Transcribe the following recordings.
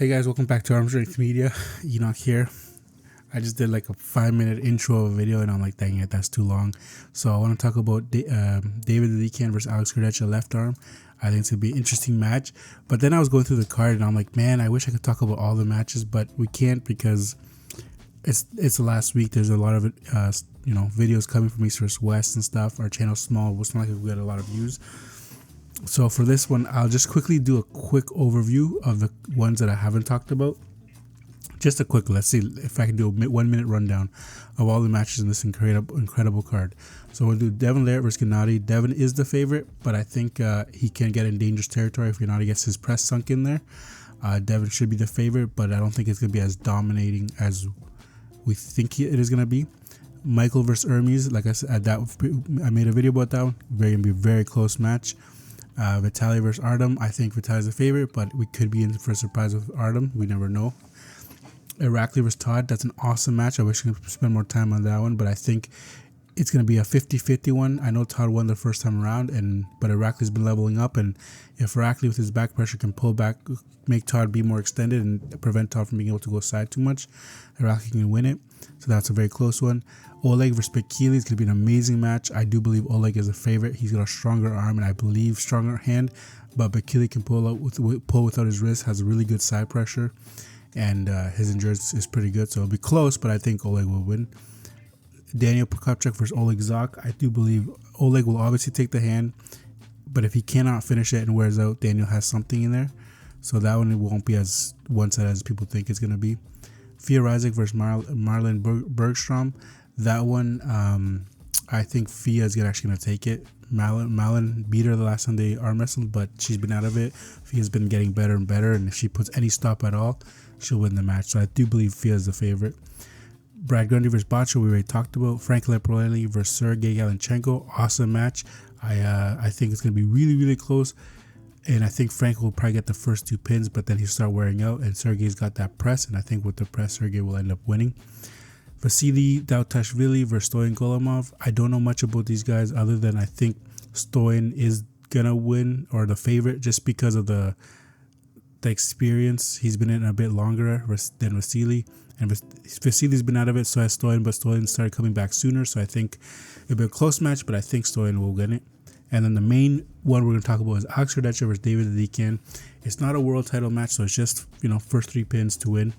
Hey guys, welcome back to Arm Strength Media. Enoch here. I just did like a 5-minute intro of a video and I'm like, dang it, that's too long. So I want to talk about David Dadikyan versus Alex Kurdecha left arm. I think it's going to be an interesting match. But then I was going through the card and I'm like, man, I wish I could talk about all the matches, but we can't because it's the last week. There's a lot of videos coming from East vs West and stuff. Our channel's small. It's not like we got a lot of views. So for this one, I'll just quickly do a quick overview of the ones that I haven't talked about. Just a quick, let's see if I can do a 1-minute rundown of all the matches in this incredible card. So we'll do Devin Laird versus Gennady. Devin is the favorite, but I think he can get in dangerous territory if Gennady gets his press sunk in there. Devin should be the favorite, but I don't think it's going to be as dominating as we think it is going to be. Michael versus Hermes, like I said, I made a video about that one. Going to be a very close match. Vitaly versus Artem. I think Vitaly's the favorite, but we could be in for a surprise with Artem. We never know. Irakli versus Todd. That's an awesome match. I wish I could spend more time on that one, but I think it's going to be a 50-50 one. I know Todd won the first time around, but Irakli's been leveling up, and if Irakli with his back pressure can pull back, make Todd be more extended and prevent Todd from being able to go side too much, Irakli can win it. So that's a very close one. Oleg versus Bekele is going to be an amazing match. I do believe Oleg is a favorite. He's got a stronger arm and I believe stronger hand, but Bekele can pull without his wrist, has a really good side pressure, and his endurance is pretty good. So it'll be close, but I think Oleg will win. Daniel Prokopchuk versus Oleg Zok. I do believe Oleg will obviously take the hand, but if he cannot finish it and wears out, Daniel has something in there. So that one won't be as one-sided as people think it's going to be. Fia Ryzik versus Marlon Bergstrom. That one, I think Fia is actually going to take it. Marlon beat her the last time they arm wrestled, but she's been out of it. Fia's been getting better and better, and if she puts any stop at all, she'll win the match. So I do believe Fia is the favorite. Brad Grundy versus Bacho, we already talked about. Frank Leporelli versus Sergey Galenchenko. Awesome match. I think it's going to be really, really close. And I think Frank will probably get the first 2 pins, but then he'll start wearing out. And Sergey's got that press, and I think with the press, Sergey will end up winning. Vasily Dautashvili versus Stoyan Golemov. I don't know much about these guys other than I think Stoyan is going to win, or the favorite, just because of the experience. He's been in a bit longer than Vasily. And Vasily's been out of it, so has Stoyan, but Stoyan started coming back sooner. So I think it'll be a close match, but I think Stoyan will win it. And then the main one we're going to talk about is Alex Kurdecha versus David Dadikyan. It's not a world title match, so it's just, first 3 pins to win.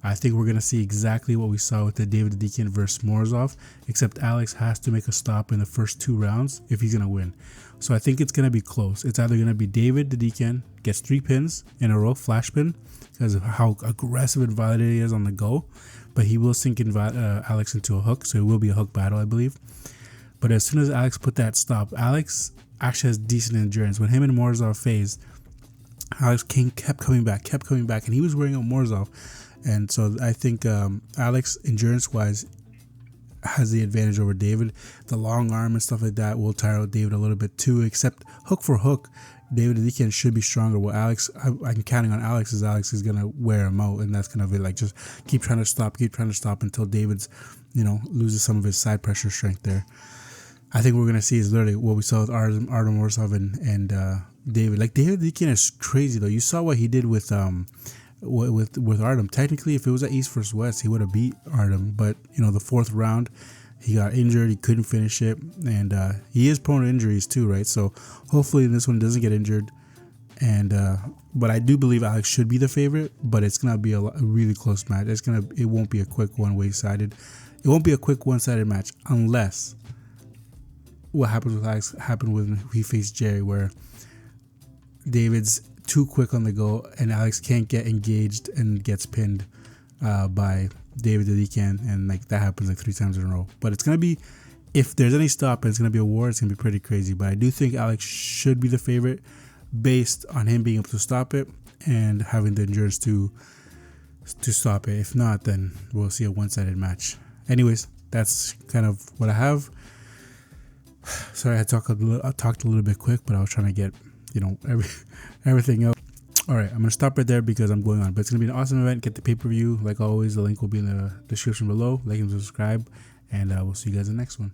I think we're going to see exactly what we saw with the David Dadikyan versus Morozov, except Alex has to make a stop in the first 2 rounds if he's going to win. So I think it's going to be close. It's either going to be David Dadikyan gets 3 pins in a row, flash pin, because of how aggressive and violent he is on the go, but he will sink Alex into a hook, so it will be a hook battle, I believe. But as soon as Alex put that stop, Alex actually has decent endurance. When him and Morozov phased, Alex kept coming back, and he was wearing out Morozov. And so I think Alex, endurance-wise, has the advantage over David. The long arm and stuff like that will tire out David a little bit too, except hook for hook, David Dadikyan should be stronger. Well, Alex, I'm counting on Alex is going to wear him out, and that's going to be like just keep trying to stop until David's, loses some of his side pressure strength there. I think we're going to see is literally what we saw with Artem Morozov and David. Like, David Dadikyan is crazy, though. You saw what he did with Artem. Technically, if it was at East vs West, he would have beat Artem. But, the 4th round, he got injured. He couldn't finish it. And he is prone to injuries too, right? So hopefully this one doesn't get injured. And but I do believe Alex should be the favorite. But it's going to be a really close match. It won't be a quick one-sided. It won't be a quick one-sided match unless what happened with Alex happened when he faced Jerry, where David's too quick on the go and Alex can't get engaged and gets pinned by David Dadikyan, and like that happens like 3 times in a row. But it's gonna be, if there's any stop and it's gonna be a war, it's gonna be pretty crazy. But I do think Alex should be the favorite based on him being able to stop it and having the endurance to stop it. If not, then we'll see a one-sided match. Anyways, that's kind of what I have. Sorry, I talked a little bit quick, but I was trying to get everything out. All right, I'm gonna stop right there because I'm going on. But it's gonna be an awesome event. Get the pay-per-view like always. The link will be in the description below. Like and subscribe, and we'll see you guys in the next one.